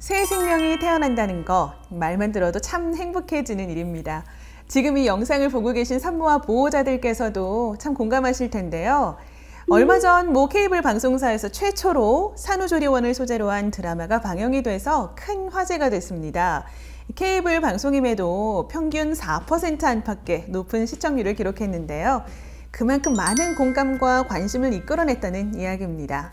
새 생명이 태어난다는 거 말만 들어도 참 행복해지는 일입니다. 지금 이 영상을 보고 계신 산모와 보호자들께서도 참 공감하실 텐데요. 얼마 전 모 케이블 방송사에서 최초로 산후조리원을 소재로 한 드라마가 방영이 돼서 큰 화제가 됐습니다. 케이블 방송임에도 평균 4% 안팎의 높은 시청률을 기록했는데요. 그만큼 많은 공감과 관심을 이끌어냈다는 이야기입니다.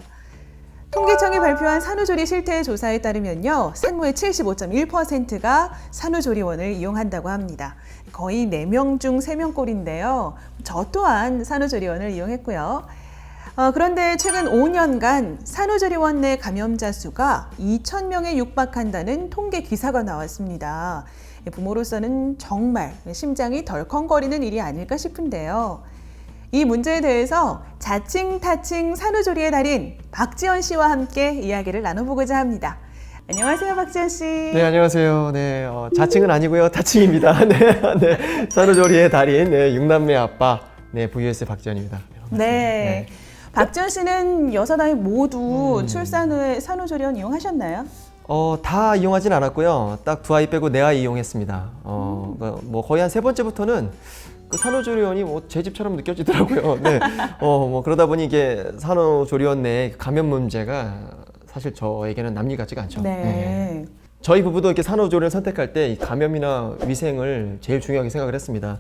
통계청이 발표한 산후조리 실태 조사에 따르면요, 산모의 75.1%가 산후조리원을 이용한다고 합니다. 거의 4명 중 3명꼴인데요. 저 또한 산후조리원을 이용했고요. 그런데 최근 5년간 산후조리원 내 감염자 수가 2,000명에 육박한다는 통계 기사가 나왔습니다. 부모로서는 정말 심장이 덜컹거리는 일이 아닐까 싶은데요. 이 문제에 대해서 자칭 타칭 산후조리의 달인 박지원 씨와 함께 이야기를 나눠보고자 합니다. 안녕하세요, 박지원 씨. 네, 안녕하세요. 네, 자칭은 아니고요, 타칭입니다. 네, 산후조리의 달인, 네, 6남매 아빠, 네, VS 박지원입니다. 네. 박지원 씨는 6아이 모두 출산 후에 산후조리원 이용하셨나요? 다 이용하진 않았고요. 딱 2아이 빼고 4아이 이용했습니다. 뭐 거의 한 3번째부터는 그 산후조리원이 뭐 제 집처럼 느껴지더라고요. 네. 뭐 그러다 보니 이게 산후조리원 내 감염 문제가 사실 저에게는 남일 같지가 않죠. 네. 네. 저희 부부도 이렇게 산후조리를 선택할 때 이 감염이나 위생을 제일 중요하게 생각을 했습니다.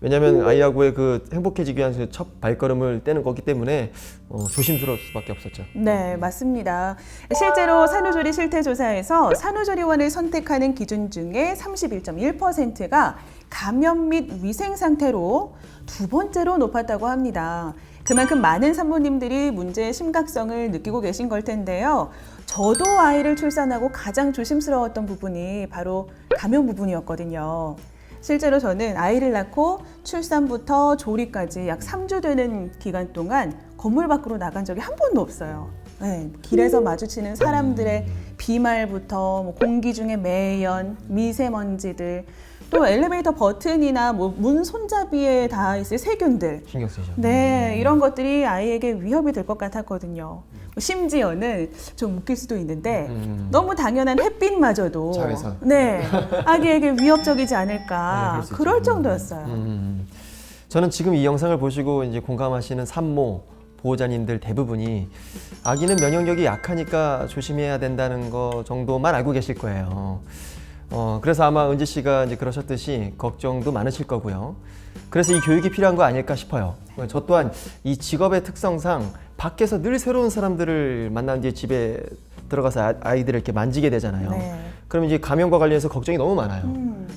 왜냐하면 아이하고의 그 행복해지기 위한 첫 발걸음을 떼는 거기 때문에 조심스러울 수밖에 없었죠. 네, 맞습니다. 실제로 산후조리 실태 조사에서 산후조리원을 선택하는 기준 중에 31.1%가 감염 및 위생 상태로 두 번째로 높았다고 합니다. 그만큼 많은 산모님들이 문제의 심각성을 느끼고 계신 걸 텐데요. 저도 아이를 출산하고 가장 조심스러웠던 부분이 바로 감염 부분이었거든요. 실제로 저는 아이를 낳고 출산부터 조리까지 약 3주 되는 기간 동안 건물 밖으로 나간 적이 한 번도 없어요. 네, 길에서 마주치는 사람들의 비말부터 공기 중의 매연, 미세먼지들, 또 엘리베이터 버튼이나 문 손잡이에 닿아 있을 세균들. 신경 쓰이죠. 네, 이런 것들이 아이에게 위협이 될 것 같았거든요. 심지어는 좀 웃길 수도 있는데 너무 당연한 햇빛마저도 자외선. 네, 아기에게 위협적이지 않을까 네, 그럴 정도였어요. 저는 지금 이 영상을 보시고 이제 공감하시는 산모 보호자님들 대부분이 아기는 면역력이 약하니까 조심해야 된다는 거 정도만 알고 계실 거예요. 그래서 아마 은지 씨가 이제 그러셨듯이 걱정도 많으실 거고요. 그래서 이 교육이 필요한 거 아닐까 싶어요. 저 또한 이 직업의 특성상 밖에서 늘 새로운 사람들을 만난 뒤에 집에 들어가서 아이들을 이렇게 만지게 되잖아요. 네. 그럼 이제 감염과 관련해서 걱정이 너무 많아요.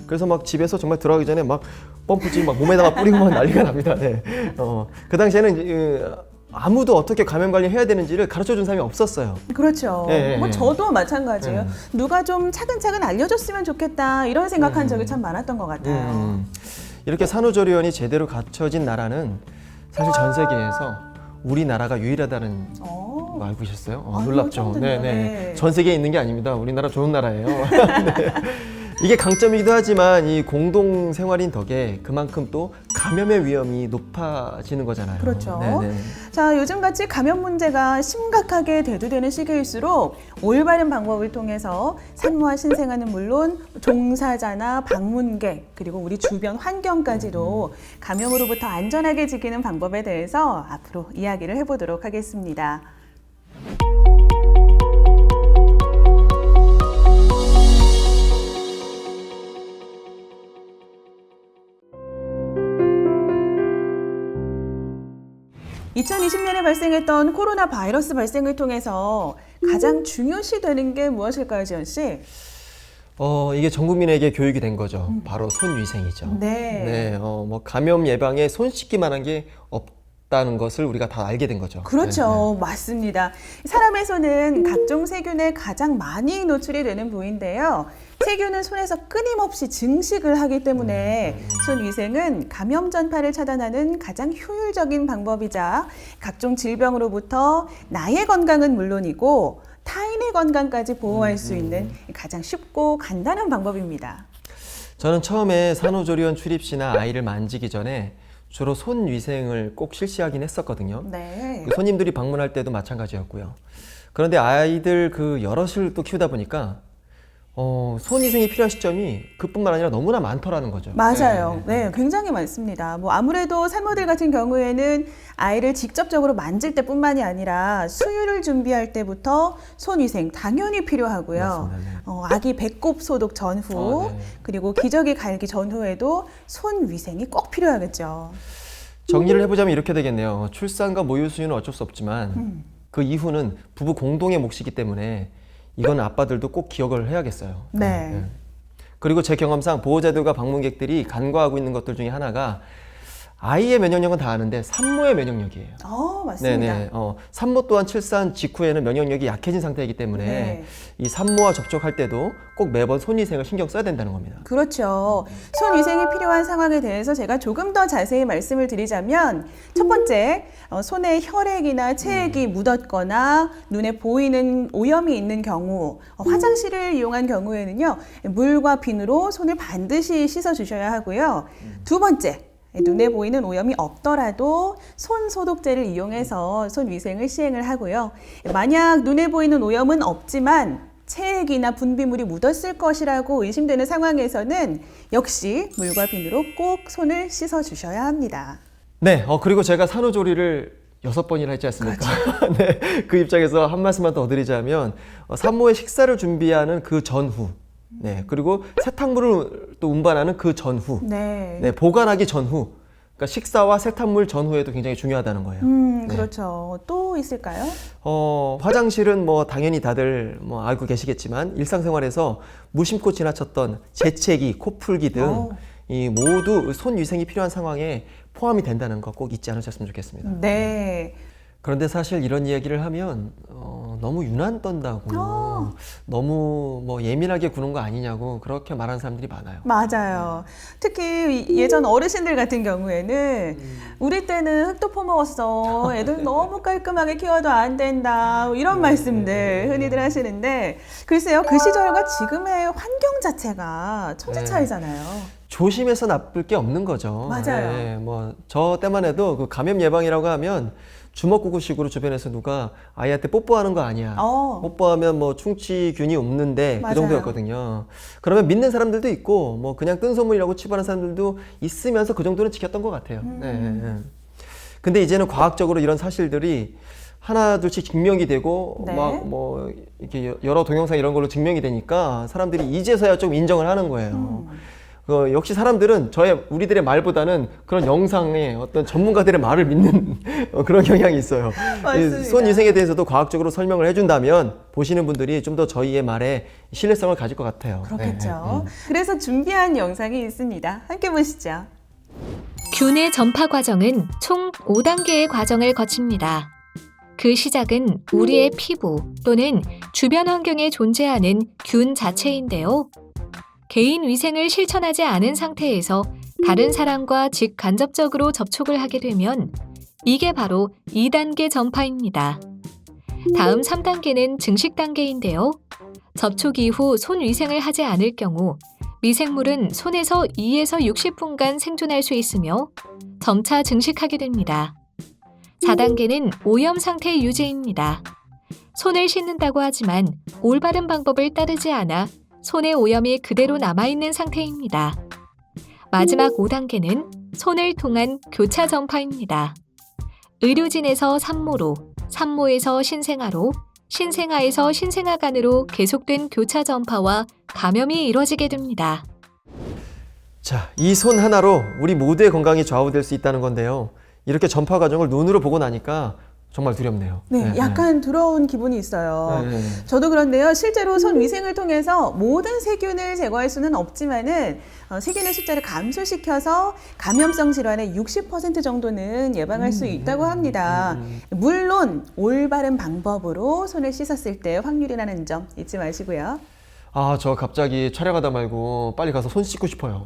그래서 막 집에서 정말 들어가기 전에 막 펌프질 막 몸에다가 뿌리고 막 난리가 납니다. 네. 그 당시에는 이제 아무도 어떻게 감염 관리해야 되는지를 가르쳐준 사람이 없었어요. 그렇죠. 네, 뭐 네. 저도 마찬가지예요. 누가 좀 차근차근 알려줬으면 좋겠다 이런 생각한 적이 참 많았던 것 같아요. 이렇게 산후조리원이 제대로 갖춰진 나라는 사실 전 세계에서 우리나라가 유일하다는 거 알고 계셨어요? 아유, 놀랍죠? 처음 듣네요. 네. 전 세계에 있는 게 아닙니다. 우리나라 좋은 나라예요. 네. 이게 강점이기도 하지만 이 공동 생활인 덕에 그만큼 또 감염의 위험이 높아지는 거잖아요. 그렇죠. 네네. 자, 요즘같이 감염 문제가 심각하게 대두되는 시기일수록 올바른 방법을 통해서 산모와 신생아는 물론 종사자나 방문객 그리고 우리 주변 환경까지도 감염으로부터 안전하게 지키는 방법에 대해서 앞으로 이야기를 해보도록 하겠습니다. (2020년에) 발생했던 코로나 바이러스 발생을 통해서 가장 중요시되는 게 무엇일까요, 지원 씨? 이게 전 국민에게 교육이 된 거죠. 바로 손위생이죠. 네. 뭐 감염 예방에 손 씻기만한 게 없다는 것을 우리가 다 알게 된 거죠. 그렇죠. 맞습니다. 사람의 손은 각종 세균에 가장 많이 노출이 되는 부위인데요. 세균은 손에서 끊임없이 증식을 하기 때문에 손 위생은 감염 전파를 차단하는 가장 효율적인 방법이자 각종 질병으로부터 나의 건강은 물론이고 타인의 건강까지 보호할 수 있는 가장 쉽고 간단한 방법입니다. 저는 처음에 산후조리원 출입 시나 아이를 만지기 전에 주로 손 위생을 꼭 실시하긴 했었거든요. 네. 손님들이 방문할 때도 마찬가지였고요. 그런데 아이들 그 여럿을 또 키우다 보니까 손위생이 필요한 시점이 그뿐만 아니라 너무나 많더라는 거죠. 맞아요. 네, 굉장히 많습니다. 뭐 아무래도 산모들 같은 경우에는 아이를 직접적으로 만질 때뿐만이 아니라 수유를 준비할 때부터 손위생 당연히 필요하고요. 맞습니다. 네. 아기 배꼽 소독 전후 네. 그리고 기저귀 갈기 전후에도 손위생이 꼭 필요하겠죠. 정리를 해보자면 이렇게 되겠네요. 출산과 모유 수유는 어쩔 수 없지만 그 이후는 부부 공동의 몫이기 때문에 이건 아빠들도 꼭 기억을 해야겠어요. 네. 그리고 제 경험상 보호자들과 방문객들이 간과하고 있는 것들 중에 하나가 아이의 면역력은 다 아는데 산모의 면역력이에요. 맞습니다. 네네. 산모 또한 출산 직후에는 면역력이 약해진 상태이기 때문에 네. 이 산모와 접촉할 때도 꼭 매번 손위생을 신경 써야 된다는 겁니다. 그렇죠. 손위생이 필요한 상황에 대해서 제가 조금 더 자세히 말씀을 드리자면 첫 번째, 손에 혈액이나 체액이 묻었거나 눈에 보이는 오염이 있는 경우, 화장실을 이용한 경우에는요, 물과 비누로 손을 반드시 씻어 주셔야 하고요. 두 번째, 눈에 보이는 오염이 없더라도 손 소독제를 이용해서 손 위생을 시행을 하고요. 만약 눈에 보이는 오염은 없지만 체액이나 분비물이 묻었을 것이라고 의심되는 상황에서는 역시 물과 비누로 꼭 손을 씻어 주셔야 합니다. 네, 그리고 제가 산후조리를 6번이나 했지 않습니까? 네, 그 입장에서 한 말씀만 더 드리자면 산모의 식사를 준비하는 그 전후, 네, 그리고 세탁물을 또 운반하는 그 전후, 네. 네, 보관하기 전후, 그러니까 식사와 세탁물 전후에도 굉장히 중요하다는 거예요. 네. 그렇죠. 또 있을까요? 화장실은 뭐 당연히 다들 뭐 알고 계시겠지만 일상생활에서 무심코 지나쳤던 재채기, 코풀기 등 이 모두 손 위생이 필요한 상황에 포함이 된다는 거 꼭 잊지 않으셨으면 좋겠습니다. 네. 그런데 사실 이런 이야기를 하면 너무 유난 떤다고 너무 뭐 예민하게 구는 거 아니냐고 그렇게 말하는 사람들이 많아요. 맞아요. 특히 예전 어르신들 같은 경우에는 우리 때는 흙도 퍼먹었어. 애들 너무 깔끔하게 키워도 안 된다. 이런 말씀들 흔히들 하시는데 글쎄요. 그 시절과 지금의 환경 자체가 천지 차이잖아요. 조심해서 나쁠 게 없는 거죠. 맞아요. 네, 뭐 저 때만 해도 그 감염 예방이라고 하면 주먹구구식으로 주변에서 누가 아이한테 뽀뽀하는 거 아니야. 뽀뽀하면 뭐 충치균이 없는데 맞아요. 그 정도였거든요. 그러면 믿는 사람들도 있고 뭐 그냥 뜬 소문이라고 치부하는 사람들도 있으면서 그 정도는 지켰던 것 같아요. 네. 근데 이제는 과학적으로 이런 사실들이 하나 둘씩 증명이 되고 네. 막 뭐 이렇게 여러 동영상 이런 걸로 증명이 되니까 사람들이 이제서야 좀 인정을 하는 거예요. 역시 사람들은 우리들의 말보다는 그런 영상의 어떤 전문가들의 말을 믿는 그런 경향이 있어요. 맞습니다. 손 위생에 대해서도 과학적으로 설명을 해준다면 보시는 분들이 좀 더 저희의 말에 신뢰성을 가질 것 같아요. 그렇겠죠. 그래서 준비한 영상이 있습니다. 함께 보시죠. 균의 전파 과정은 총 5단계의 과정을 거칩니다. 그 시작은 우리의 피부 또는 주변 환경에 존재하는 균 자체인데요. 개인 위생을 실천하지 않은 상태에서 다른 사람과 직간접적으로 접촉을 하게 되면 이게 바로 2단계 전파입니다. 다음 3단계는 증식 단계인데요. 접촉 이후 손 위생을 하지 않을 경우 미생물은 손에서 2에서 60분간 생존할 수 있으며 점차 증식하게 됩니다. 4단계는 오염 상태 유지입니다. 손을 씻는다고 하지만 올바른 방법을 따르지 않아 손의 오염이 그대로 남아있는 상태입니다. 마지막 5단계는 손을 통한 교차 전파입니다. 의료진에서 산모로, 산모에서 신생아로, 신생아에서 신생아간으로 계속된 교차 전파와 감염이 이뤄지게 됩니다. 자, 이 손 하나로 우리 모두의 건강이 좌우될 수 있다는 건데요. 이렇게 전파 과정을 눈으로 보고 나니까 정말 두렵네요. 네, 약간 두려운 기분이 있어요. 저도 그런데요, 실제로 손 위생을 통해서 모든 세균을 제거할 수는 없지만은 세균의 숫자를 감소시켜서 감염성 질환의 60% 정도는 예방할 수 있다고 합니다. 물론 올바른 방법으로 손을 씻었을 때 확률이라는 점 잊지 마시고요. 저 갑자기 촬영하다 말고 빨리 가서 손 씻고 싶어요.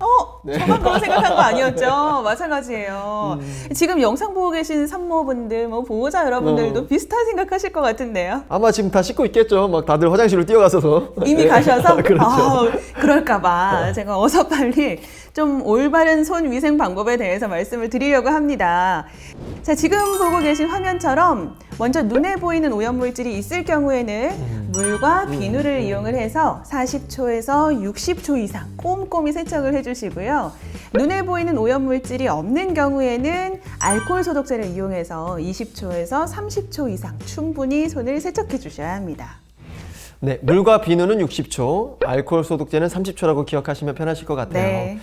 저만 그런 생각한 거 아니었죠? 마찬가지예요. 지금 영상 보고 계신 산모분들, 보호자 여러분들도 비슷한 생각하실 것 같은데요. 아마 지금 다 씻고 있겠죠. 막 다들 화장실로 뛰어가서. 이미 가셔서? 그렇죠. 그럴까봐 제가 어서 빨리 좀 올바른 손 위생 방법에 대해서 말씀을 드리려고 합니다. 자, 지금 보고 계신 화면처럼 먼저 눈에 보이는 오염물질이 있을 경우에는 물과 비누를 이용을 해서 40초에서 60초 이상 꼼꼼히 세척을 해주시고요. 눈에 보이는 오염물질이 없는 경우에는 알코올 소독제를 이용해서 20초에서 30초 이상 충분히 손을 세척해 주셔야 합니다. 네, 물과 비누는 60초, 알코올 소독제는 30초라고 기억하시면 편하실 것 같아요. 네.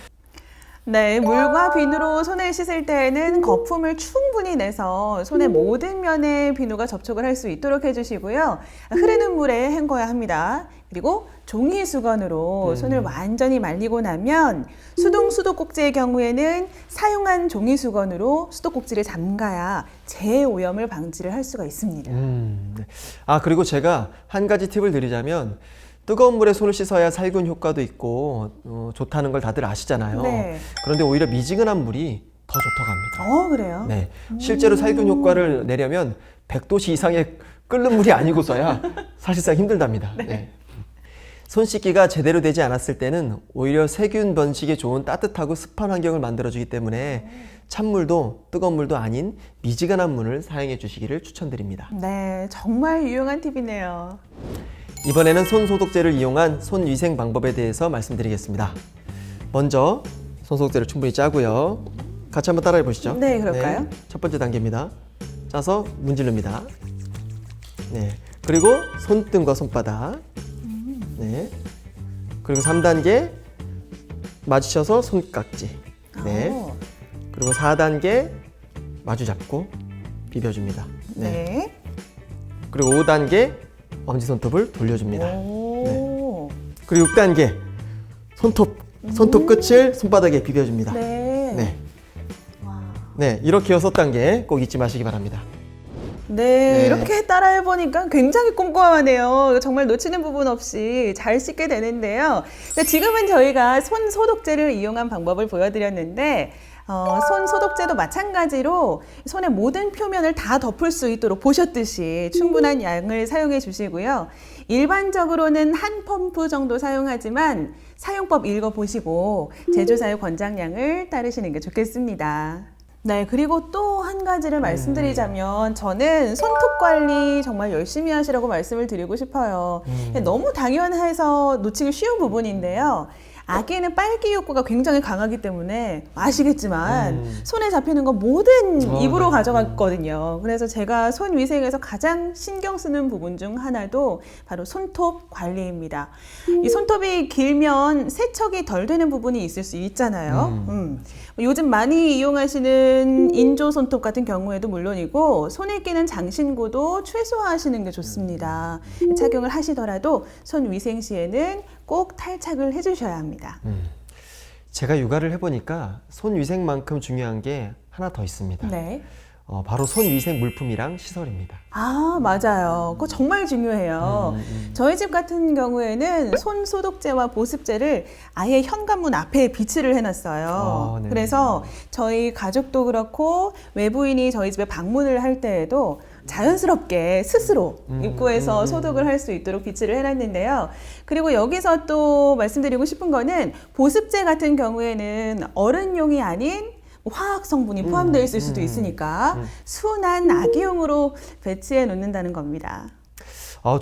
네, 물과 비누로 손을 씻을 때에는 거품을 충분히 내서 손의 모든 면에 비누가 접촉을 할 수 있도록 해주시고요. 흐르는 물에 헹궈야 합니다. 그리고 종이 수건으로 손을 완전히 말리고 나면 수동 수도꼭지의 경우에는 사용한 종이 수건으로 수도꼭지를 잠가야 재오염을 방지를 할 수가 있습니다. 네. 아, 그리고 제가 한 가지 팁을 드리자면 뜨거운 물에 손을 씻어야 살균 효과도 있고 좋다는 걸 다들 아시잖아요. 네. 그런데 오히려 미지근한 물이 더 좋다고 합니다. 그래요? 네, 실제로 살균 효과를 내려면 100도씨 이상의 끓는 물이 아니고서야 사실상 힘들답니다. 네. 손 씻기가 제대로 되지 않았을 때는 오히려 세균 번식에 좋은 따뜻하고 습한 환경을 만들어주기 때문에 찬물도 뜨거운 물도 아닌 미지근한 물을 사용해 주시기를 추천드립니다. 네, 정말 유용한 팁이네요. 이번에는 손 소독제를 이용한 손 위생 방법에 대해서 말씀드리겠습니다. 먼저 손 소독제를 충분히 짜고요. 같이 한번 따라해 보시죠. 네, 그럴까요? 네, 첫 번째 단계입니다. 짜서 문지릅니다. 네, 그리고 손등과 손바닥. 네, 그리고 3단계 마주쳐서 손깍지. 네, 그리고 4단계 마주 잡고 비벼줍니다. 네, 네. 그리고 5단계 엄지손톱을 돌려줍니다. 오. 그리고 6단계 손톱 끝을 손바닥에 비벼줍니다. 네. 네. 와. 네, 이렇게 6단계 꼭 잊지 마시기 바랍니다. 네, 네. 이렇게 따라해보니까 굉장히 꼼꼼하네요. 정말 놓치는 부분 없이 잘 씻게 되는데요. 지금은 저희가 손 소독제를 이용한 방법을 보여드렸는데 손 소독제도 마찬가지로 손의 모든 표면을 다 덮을 수 있도록 보셨듯이 충분한 양을 사용해 주시고요. 일반적으로는 한 펌프 정도 사용하지만 사용법 읽어보시고 제조사의 권장량을 따르시는 게 좋겠습니다. 네, 그리고 또 한 가지를 말씀드리자면 저는 손톱 관리 정말 열심히 하시라고 말씀을 드리고 싶어요. 너무 당연해서 놓치기 쉬운 부분인데요. 아기는 빨기 욕구가 굉장히 강하기 때문에 아시겠지만 손에 잡히는 건 뭐든 입으로 네. 가져갔거든요. 그래서 제가 손 위생에서 가장 신경 쓰는 부분 중 하나도 바로 손톱 관리입니다. 이 손톱이 길면 세척이 덜 되는 부분이 있을 수 있잖아요. 요즘 많이 이용하시는 인조 손톱 같은 경우에도 물론이고 손에 끼는 장신구도 최소화하시는 게 좋습니다. 착용을 하시더라도 손 위생 시에는 꼭 탈착을 해주셔야 합니다. 제가 육아를 해보니까 손 위생만큼 중요한 게 하나 더 있습니다. 네. 바로 손 위생 물품이랑 시설입니다. 아, 맞아요. 그거 정말 중요해요. 저희 집 같은 경우에는 손 소독제와 보습제를 아예 현관문 앞에 비치를 해놨어요. 네. 그래서 저희 가족도 그렇고 외부인이 저희 집에 방문을 할 때에도 자연스럽게 스스로 입구에서 소독을 할 수 있도록 비치를 해놨는데요. 그리고 여기서 또 말씀드리고 싶은 거는 보습제 같은 경우에는 어른용이 아닌 화학 성분이 포함되어 있을 수도 있으니까 순한 아기용으로 배치해 놓는다는 겁니다.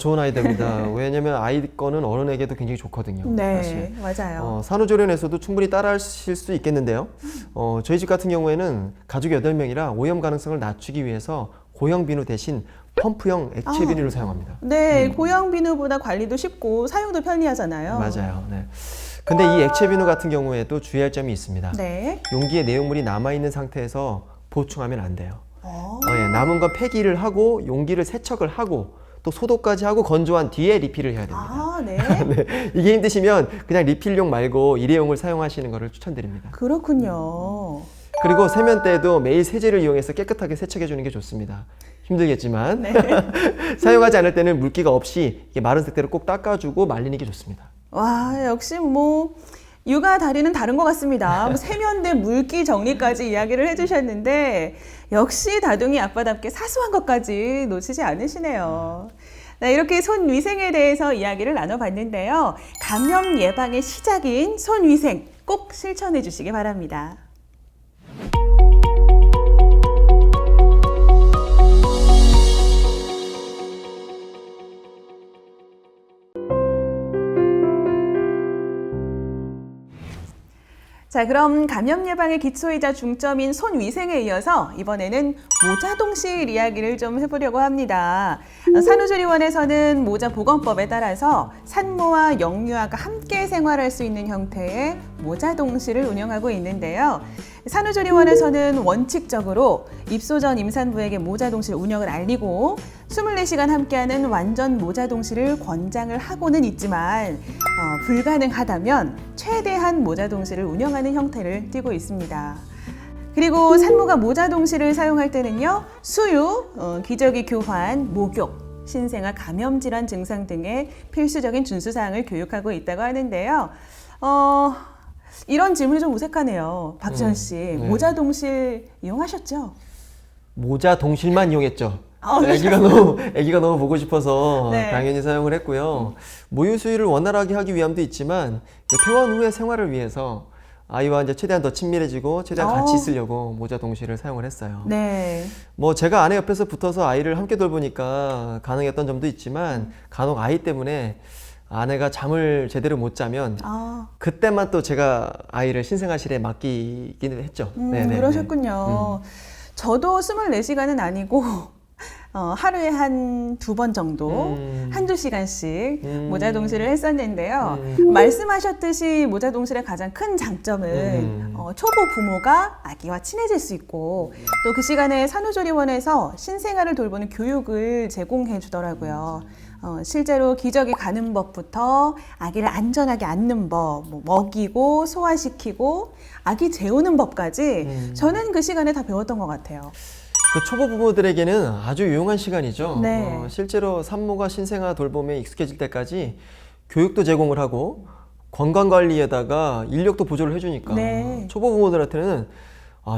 좋은 아이디어입니다. 왜냐면 아이 거는 어른에게도 굉장히 좋거든요. 네, 사실. 맞아요. 산후조리원에서도 충분히 따라하실 수 있겠는데요. 저희 집 같은 경우에는 가족 8명이라 오염 가능성을 낮추기 위해서 고형 비누 대신 펌프형 액체 비누를 사용합니다. 네, 고형 비누보다 관리도 쉽고 사용도 편리하잖아요. 맞아요. 네. 근데 이 액체 비누 같은 경우에도 주의할 점이 있습니다. 네. 용기에 내용물이 남아있는 상태에서 보충하면 안 돼요. 남은 건 폐기를 하고 용기를 세척을 하고 또 소독까지 하고 건조한 뒤에 리필을 해야 됩니다. 아, 네. 네, 이게 힘드시면 그냥 리필용 말고 일회용을 사용하시는 것을 추천드립니다. 그렇군요. 그리고 세면대도 매일 세제를 이용해서 깨끗하게 세척해 주는 게 좋습니다. 힘들겠지만 네. 사용하지 않을 때는 물기가 없이 마른 색대로 꼭 닦아주고 말리는 게 좋습니다. 와, 역시 뭐 육아 다리는 다른 것 같습니다. 세면대 물기 정리까지 이야기를 해주셨는데 역시 다둥이 아빠답게 사소한 것까지 놓치지 않으시네요. 네, 이렇게 손 위생에 대해서 이야기를 나눠봤는데요. 감염 예방의 시작인 손 위생 꼭 실천해 주시기 바랍니다. 자, 그럼 감염 예방의 기초이자 중점인 손 위생에 이어서 이번에는 모자 동실 이야기를 좀 해보려고 합니다. 산후조리원에서는 모자 보건법에 따라서 산모와 영유아가 함께 생활할 수 있는 형태의 모자 동실을 운영하고 있는데요. 산후조리원에서는 원칙적으로 입소 전 임산부에게 모자 동실 운영을 알리고 24시간 함께하는 완전 모자 동실을 권장을 하고는 있지만 불가능하다면 최대한 모자 동실을 운영하는 형태를 띠고 있습니다. 그리고 산모가 모자 동실을 사용할 때는요, 수유, 기저귀 교환, 목욕, 신생아 감염 질환 증상 등의 필수적인 준수 사항을 교육하고 있다고 하는데요. 이런 질문이 좀 어색하네요. 박지원 씨, 네. 모자 동실 이용하셨죠? 모자 동실만 이용했죠. 아, 아기가 너무 보고 싶어서 네. 당연히 사용을 했고요. 모유 수유를 원활하게 하기 위함도 있지만 퇴원 후의 생활을 위해서 아이와 이제 최대한 더 친밀해지고 최대한 같이 있으려고 모자 동실을 사용을 했어요. 네. 뭐 제가 아내 옆에서 붙어서 아이를 함께 돌보니까 가능했던 점도 있지만 간혹 아이 때문에 아내가 잠을 제대로 못 자면 그때만 또 제가 아이를 신생아실에 맡기기는 했죠. 네네네. 그러셨군요. 저도 24시간은 아니고 하루에 한 2번 정도 한두 시간씩 모자 동실을 했었는데요. 말씀하셨듯이 모자 동실의 가장 큰 장점은 초보 부모가 아기와 친해질 수 있고 또 그 시간에 산후조리원에서 신생아를 돌보는 교육을 제공해 주더라고요. 실제로 기저귀 가는 법부터 아기를 안전하게 앉는 법, 먹이고 소화시키고 아기 재우는 법까지 저는 그 시간에 다 배웠던 것 같아요. 그 초보 부모들에게는 아주 유용한 시간이죠. 네. 실제로 산모가 신생아 돌봄에 익숙해질 때까지 교육도 제공을 하고 건강관리에다가 인력도 보조를 해주니까 네. 초보 부모들한테는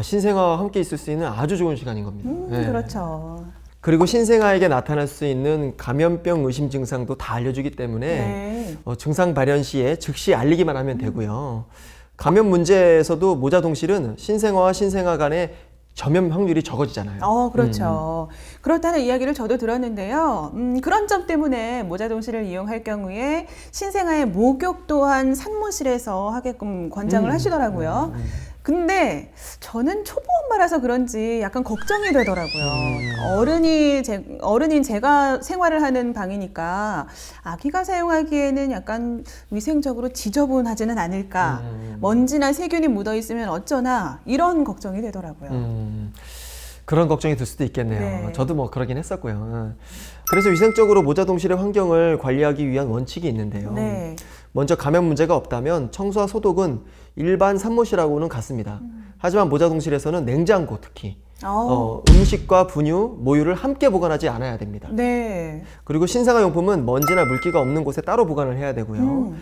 신생아와 함께 있을 수 있는 아주 좋은 시간인 겁니다. 네. 그렇죠. 그리고 신생아에게 나타날 수 있는 감염병 의심 증상도 다 알려주기 때문에 네. 증상 발현 시에 즉시 알리기만 하면 되고요. 감염 문제에서도 모자 동실은 신생아와 신생아 간의 점염 확률이 적어지잖아요. 그렇죠. 그렇다는 이야기를 저도 들었는데요. 그런 점 때문에 모자 동실을 이용할 경우에 신생아의 목욕 또한 산모실에서 하게끔 권장을 하시더라고요. 근데 저는 초보 엄마라서 그런지 약간 걱정이 되더라고요. 어른인 제가 생활을 하는 방이니까 아기가 사용하기에는 약간 위생적으로 지저분하지는 않을까. 먼지나 세균이 묻어 있으면 어쩌나 이런 걱정이 되더라고요. 그런 걱정이 들 수도 있겠네요. 네. 저도 뭐 그러긴 했었고요. 그래서 위생적으로 모자 동실의 환경을 관리하기 위한 원칙이 있는데요. 네. 먼저 감염 문제가 없다면 청소와 소독은 일반 산모실하고는 같습니다. 하지만 모자 동실에서는 냉장고 특히 음식과 분유, 모유를 함께 보관하지 않아야 됩니다. 네. 그리고 신생아 용품은 먼지나 물기가 없는 곳에 따로 보관을 해야 되고요.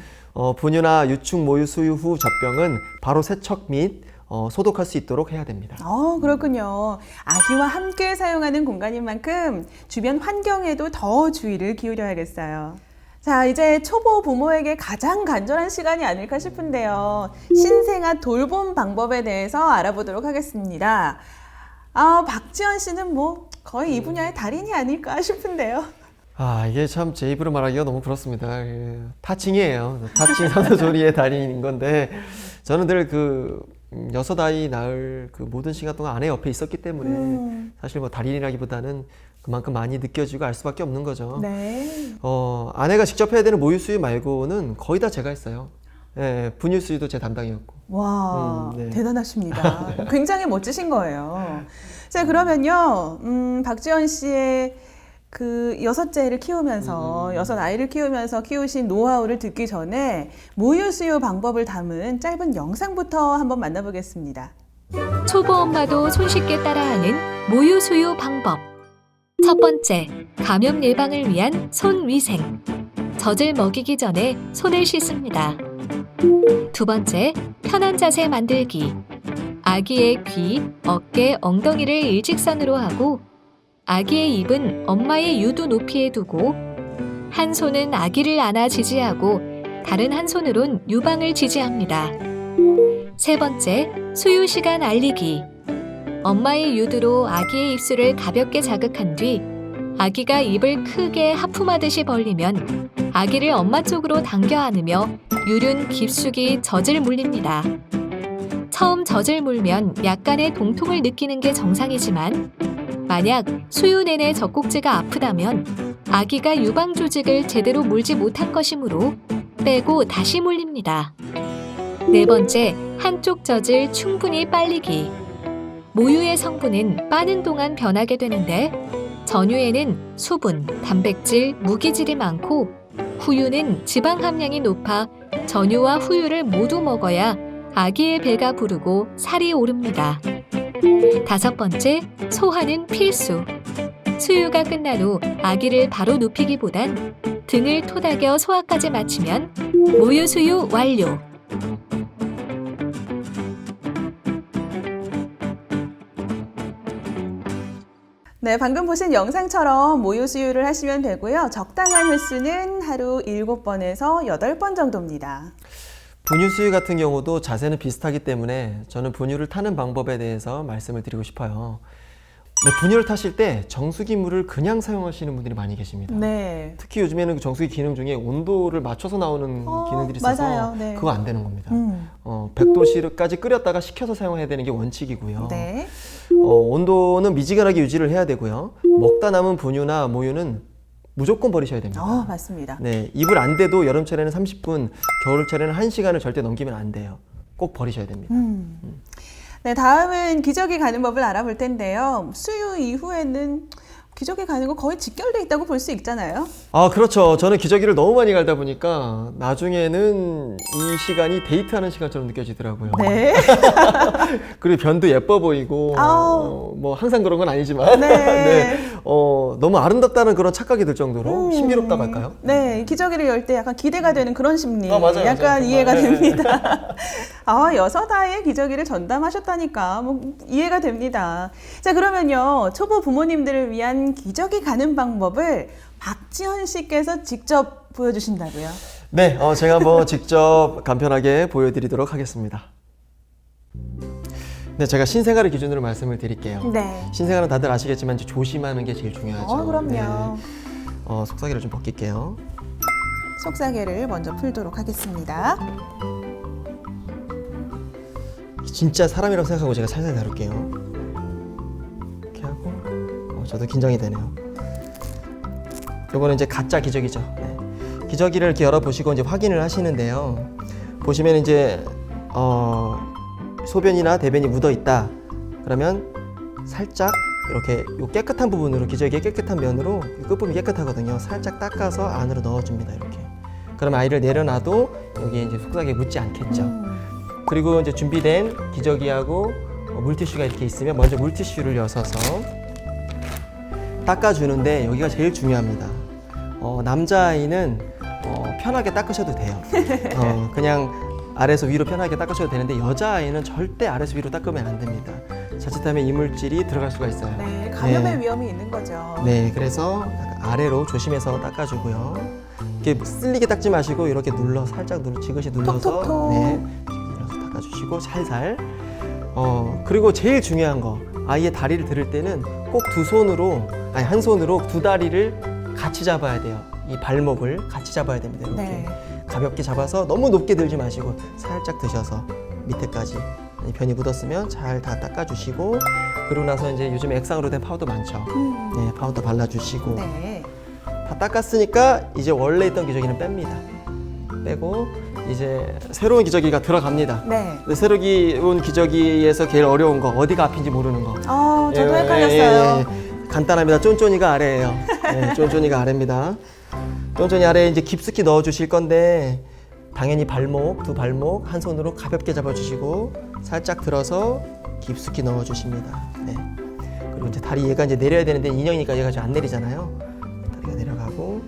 분유나 유축 모유 수유 후 젖병은 바로 세척 및 소독할 수 있도록 해야 됩니다. 그렇군요. 아기와 함께 사용하는 공간인 만큼 주변 환경에도 더 주의를 기울여야겠어요. 자, 이제 초보 부모에게 가장 간절한 시간이 아닐까 싶은데요. 신생아 돌봄 방법에 대해서 알아보도록 하겠습니다. 박지원 씨는 뭐 거의 이 분야의 달인이 아닐까 싶은데요. 이게 참 제 입으로 말하기가 너무 그렇습니다. 타칭이에요. 타칭 산후조리의 달인인 건데 저는 늘 6아이 낳을 그 모든 시간 동안 아내 옆에 있었기 때문에 사실 뭐 달인이라기보다는 그만큼 많이 느껴지고 알 수밖에 없는 거죠. 네. 아내가 직접 해야 되는 모유 수유 말고는 거의 다 제가 했어요. 네, 분유 수유도 제 담당이었고. 와, 네. 대단하십니다. 굉장히 멋지신 거예요. 자, 그러면요, 박지원 씨의 그 6째를 키우면서, 6아이를 키우면서 키우신 노하우를 듣기 전에 모유 수유 방법을 담은 짧은 영상부터 한번 만나보겠습니다. 초보 엄마도 손쉽게 따라하는 모유 수유 방법. 첫 번째, 감염 예방을 위한 손 위생. 젖을 먹이기 전에 손을 씻습니다. 두 번째, 편한 자세 만들기. 아기의 귀, 어깨, 엉덩이를 일직선으로 하고 아기의 입은 엄마의 유두 높이에 두고 한 손은 아기를 안아 지지하고 다른 한 손으론 유방을 지지합니다. 세 번째, 수유 시간 알리기. 엄마의 유두로 아기의 입술을 가볍게 자극한 뒤 아기가 입을 크게 하품하듯이 벌리면 아기를 엄마 쪽으로 당겨 안으며 유륜 깊숙이 젖을 물립니다. 처음 젖을 물면 약간의 동통을 느끼는 게 정상이지만 만약 수유 내내 젖꼭지가 아프다면 아기가 유방 조직을 제대로 물지 못한 것이므로 빼고 다시 물립니다. 네 번째, 한쪽 젖을 충분히 빨리기. 모유의 성분은 빠는 동안 변하게 되는데 전유에는 수분, 단백질, 무기질이 많고 후유는 지방 함량이 높아 전유와 후유를 모두 먹어야 아기의 배가 부르고 살이 오릅니다. 다섯 번째, 소화는 필수. 수유가 끝난 후 아기를 바로 눕히기보단 등을 토닥여 소화까지 마치면 모유 수유 완료. 네, 방금 보신 영상처럼 모유 수유를 하시면 되고요. 적당한 횟수는 하루 7번에서 8번 정도입니다. 분유 수유 같은 경우도 자세는 비슷하기 때문에 저는 분유를 타는 방법에 대해서 말씀을 드리고 싶어요. 네, 분유를 타실 때 정수기 물을 그냥 사용하시는 분들이 많이 계십니다. 네. 특히 요즘에는 그 정수기 기능 중에 온도를 맞춰서 나오는 기능들이 있어서 맞아요. 네. 그거 안 되는 겁니다. 100도씨까지 끓였다가 식혀서 사용해야 되는 게 원칙이고요. 네. 온도는 미지근하게 유지를 해야 되고요. 먹다 남은 분유나 모유는 무조건 버리셔야 됩니다. 맞습니다. 네, 입을 안 대도 여름철에는 30분, 겨울철에는 1시간을 절대 넘기면 안 돼요. 꼭 버리셔야 됩니다. 네, 다음은 기저귀 가는 법을 알아볼 텐데요. 수유 이후에는 기저귀 가는 거 거의 직결돼 있다고 볼 수 있잖아요. 아, 그렇죠. 저는 기저귀를 너무 많이 갈다 보니까 나중에는 이 시간이 데이트하는 시간처럼 느껴지더라고요. 네. 그리고 변도 예뻐 보이고 뭐 항상 그런 건 아니지만 네. 네. 너무 아름답다는 그런 착각이 들 정도로 신비롭다고 할까요? 네, 기저귀를 열 때 약간 기대가 되는 그런 심리. 맞아요, 약간 맞아요. 이해가 네. 됩니다. 여섯 아이의 기저귀를 전담하셨다니까 뭐 이해가 됩니다. 자, 그러면요. 초보 부모님들을 위한 기저귀 가는 방법을 박지현 씨께서 직접 보여주신다고요? 네, 제가 한번 직접 간편하게 보여드리도록 하겠습니다. 네, 제가 신생아를 기준으로 말씀을 드릴게요. 네. 신생아는 다들 아시겠지만 이제 조심하는 게 제일 중요하죠. 그럼요. 네. 속삭이를 좀 벗길게요. 속삭이를 먼저 풀도록 하겠습니다. 진짜 사람이라고 생각하고 제가 살살 다룰게요. 이렇게 하고 저도 긴장이 되네요. 요거는 이제 가짜 기저귀죠. 네. 기저귀를 이렇게 열어보시고 이제 확인을 하시는데요. 보시면 이제 소변이나 대변이 묻어 있다. 그러면 살짝 이렇게 요 깨끗한 부분으로, 기저귀의 깨끗한 면으로 끝부분이 깨끗하거든요. 살짝 닦아서 안으로 넣어줍니다. 이렇게. 그럼 아이를 내려놔도 여기에 이제 속삭이에 묻지 않겠죠. 그리고 이제 준비된 기저귀하고 물티슈가 이렇게 있으면 먼저 물티슈를 여서서 닦아주는데 여기가 제일 중요합니다. 남자아이는 편하게 닦으셔도 돼요. 그냥 아래에서 위로 편하게 닦으셔도 되는데 여자아이는 절대 아래에서 위로 닦으면 안 됩니다. 자칫하면 이물질이 들어갈 수가 있어요. 네, 감염의 위험이 있는 거죠. 네, 그래서 약간 아래로 조심해서 닦아주고요. 이렇게 쓸리게 닦지 마시고 이렇게 살짝 지그시 눌러서 톡톡톡. 네, 눌러서 닦아주시고 살살. 그리고 제일 중요한 거, 아이의 다리를 들을 때는 꼭 한 손으로 두 다리를 같이 잡아야 돼요. 이 발목을 같이 잡아야 됩니다. 이렇게 네. 가볍게 잡아서 너무 높게 들지 마시고 살짝 드셔서 밑에까지 변이 묻었으면 잘 다 닦아주시고, 그러고 나서 이제 요즘 액상으로 된 파우더 많죠. 네, 파우더 발라주시고 네. 다 닦았으니까 이제 원래 있던 기저귀는 뺍니다. 빼고 이제 새로운 기저귀가 들어갑니다. 네. 근데 새로기 온 기저귀에서 제일 어려운 거, 어디가 앞인지 모르는 거. 저도 헷갈렸어요. 간단합니다. 쫀쫀이가 아래예요. 네, 쫀쫀이가 아래입니다. 쫀쫀이 아래에 이제 깊숙이 넣어 주실 건데 당연히 두 발목 한 손으로 가볍게 잡아주시고 살짝 들어서 깊숙이 넣어 주십니다. 네. 그리고 이제 다리 얘가 이제 내려야 되는데 인형이니까 얘가 지금 안 내리잖아요. 다리가 내려가고,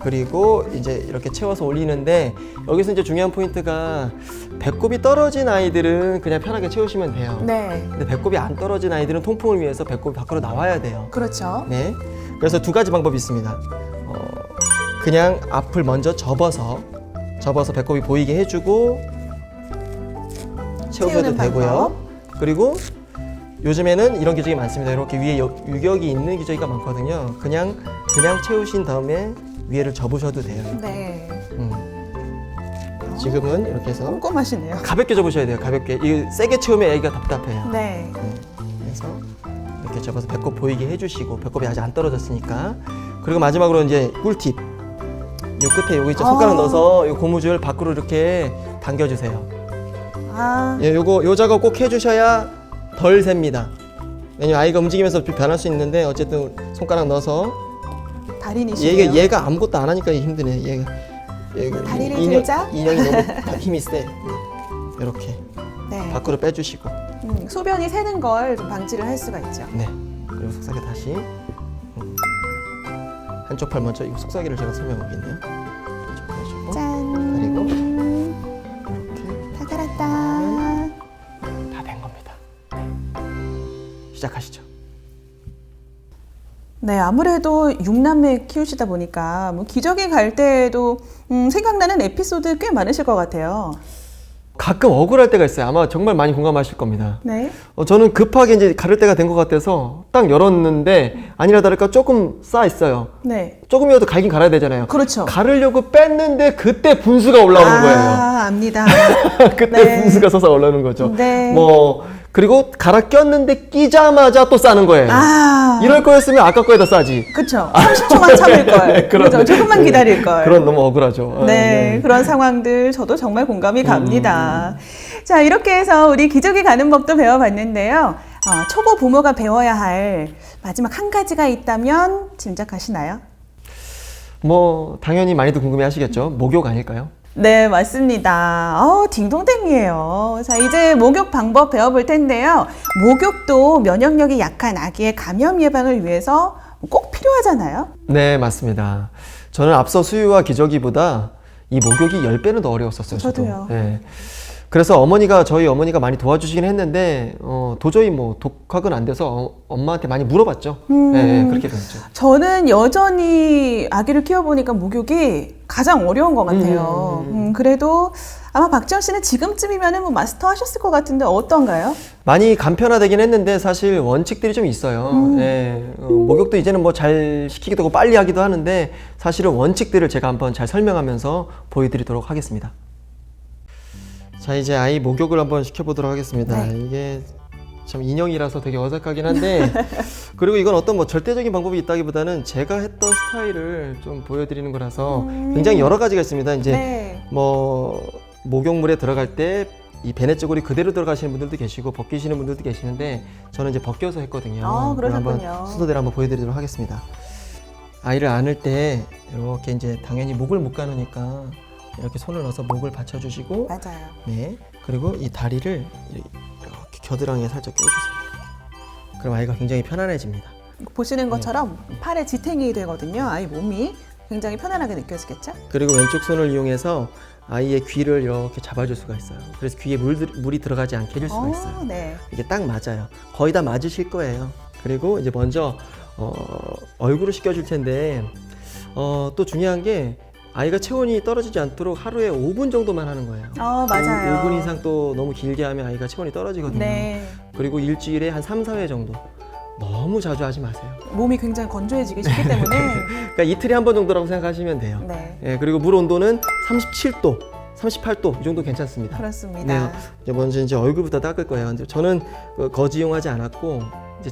그리고 이제 이렇게 채워서 올리는데 여기서 이제 중요한 포인트가 배꼽이 떨어진 아이들은 그냥 편하게 채우시면 돼요. 네. 근데 배꼽이 안 떨어진 아이들은 통풍을 위해서 배꼽이 밖으로 나와야 돼요. 그렇죠. 네. 그래서 두 가지 방법이 있습니다. 그냥 앞을 먼저 접어서 배꼽이 보이게 해주고 채우셔도 채우는 되고요. 방법. 그리고 요즘에는 이런 기저귀 많습니다. 이렇게 위에 유격이 있는 기저귀가 많거든요. 그냥 채우신 다음에 위에를 접으셔도 돼요. 네. 지금은 이렇게 해서 꼼꼼하시네요. 가볍게 접으셔야 돼요. 가볍게. 이거 세게 채우면 애기가 답답해요. 네. 그래서 이렇게 접어서 배꼽 보이게 해주시고, 배꼽이 아직 안 떨어졌으니까. 그리고 마지막으로 이제 꿀팁. 요 끝에 요거 있죠. 손가락 넣어서 요 고무줄 밖으로 이렇게 당겨주세요. 아, 예, 요 작업 꼭 해주셔야 덜 셉니다. 왜냐면 아이가 움직이면서 좀 변할 수 있는데, 어쨌든 손가락 넣어서. 달인이시네요. 얘가 아무것도 안 하니까 힘드네. 얘가 다리를 들자. 인형이 너무 힘이 세. 이렇게 네. 밖으로 빼주시고. 소변이 새는 걸 좀 방지를 할 수가 있죠. 네. 그리고 속삭여 다시. 한쪽 팔 먼저, 이 속삭이를 제가 설명해볼게요. 한쪽 팔 주고. 짠. 그리고 다 갈았다. 다 된 겁니다. 시작하시죠. 네, 아무래도 6남매 키우시다 보니까 뭐 기저귀 갈 때에도 생각나는 에피소드 꽤 많으실 것 같아요. 가끔 억울할 때가 있어요. 아마 정말 많이 공감하실 겁니다. 네. 저는 급하게 이제 가를 때가 된 것 같아서 딱 열었는데, 아니라 다를까 조금 쌓여 있어요. 네. 조금이라도 갈긴 갈아야 되잖아요. 그렇죠. 가르려고 뺐는데 그때 분수가 올라오는 거예요. 압니다. 그때 네. 분수가 솟아 올라오는 거죠. 네. 그리고 갈아 꼈는데 끼자마자 또 싸는 거예요. 이럴 거였으면 아까 거에다 싸지. 그쵸. 30초만 참을 걸. 그죠. 조금만 기다릴 걸. 그런 너무 억울하죠. 네, 그런 상황들 저도 정말 공감이 갑니다. 자, 이렇게 해서 우리 기저귀 가는 법도 배워봤는데요. 초보 부모가 배워야 할 마지막 한 가지가 있다면 짐작하시나요? 당연히 많이들 궁금해 하시겠죠. 목욕 아닐까요? 네, 맞습니다. 딩동댕이에요. 자, 이제 목욕 방법 배워볼 텐데요. 목욕도 면역력이 약한 아기의 감염 예방을 위해서 꼭 필요하잖아요. 네, 맞습니다. 저는 앞서 수유와 기저귀보다 이 목욕이 10배는 더 어려웠었어요. 저도요. 네. 그래서 저희 어머니가 많이 도와주시긴 했는데, 도저히 독학은 안 돼서 엄마한테 많이 물어봤죠. 네, 그렇게 됐죠. 저는 여전히 아기를 키워보니까 목욕이 가장 어려운 것 같아요. 그래도 아마 박지원 씨는 지금쯤이면 마스터 하셨을 것 같은데 어떤가요? 많이 간편화되긴 했는데 사실 원칙들이 좀 있어요. 네, 목욕도 이제는 잘 시키기도 하고 빨리 하기도 하는데, 사실은 원칙들을 제가 한번 잘 설명하면서 보여드리도록 하겠습니다. 자, 이제 아이 목욕을 한번 시켜보도록 하겠습니다. 네. 이게 참 인형이라서 되게 어색하긴 한데, 그리고 이건 어떤 절대적인 방법이 있다기보다는 제가 했던 스타일을 좀 보여드리는 거라서 굉장히 여러 가지가 있습니다. 이제 네. 목욕물에 들어갈 때 이 베네쪼고리 그대로 들어가시는 분들도 계시고 벗기시는 분들도 계시는데, 저는 이제 벗겨서 했거든요. 그걸 그러셨군요. 한번 순서대로 한번 보여드리도록 하겠습니다. 아이를 안을 때 이렇게 이제 당연히 목을 못 가누니까 이렇게 손을 넣어서 목을 받쳐주시고, 맞아요. 네, 그리고 이 다리를 이렇게 겨드랑이에 살짝 껴주세요. 그럼 아이가 굉장히 편안해집니다. 보시는 것처럼 팔에 지탱이 되거든요. 아이 몸이 굉장히 편안하게 느껴지겠죠? 그리고 왼쪽 손을 이용해서 아이의 귀를 이렇게 잡아줄 수가 있어요. 그래서 귀에 물이 들어가지 않게 해줄 수가 있어요. 네. 이게 딱 맞아요. 거의 다 맞으실 거예요. 그리고 이제 먼저 얼굴을 씻겨줄 텐데, 또 중요한 게 아이가 체온이 떨어지지 않도록 하루에 5분 정도만 하는 거예요. 맞아요. 5분 이상 또 너무 길게 하면 아이가 체온이 떨어지거든요. 네. 그리고 일주일에 한 3, 4회 정도. 너무 자주 하지 마세요. 몸이 굉장히 건조해지기 쉽기 때문에. 그러니까 이틀에 한 번 정도라고 생각하시면 돼요. 네. 예, 그리고 물 온도는 37도, 38도 이 정도 괜찮습니다. 그렇습니다. 네, 이제 먼저 이제 얼굴부터 닦을 거예요. 근데 저는 거즈 이용하지 않았고, 이제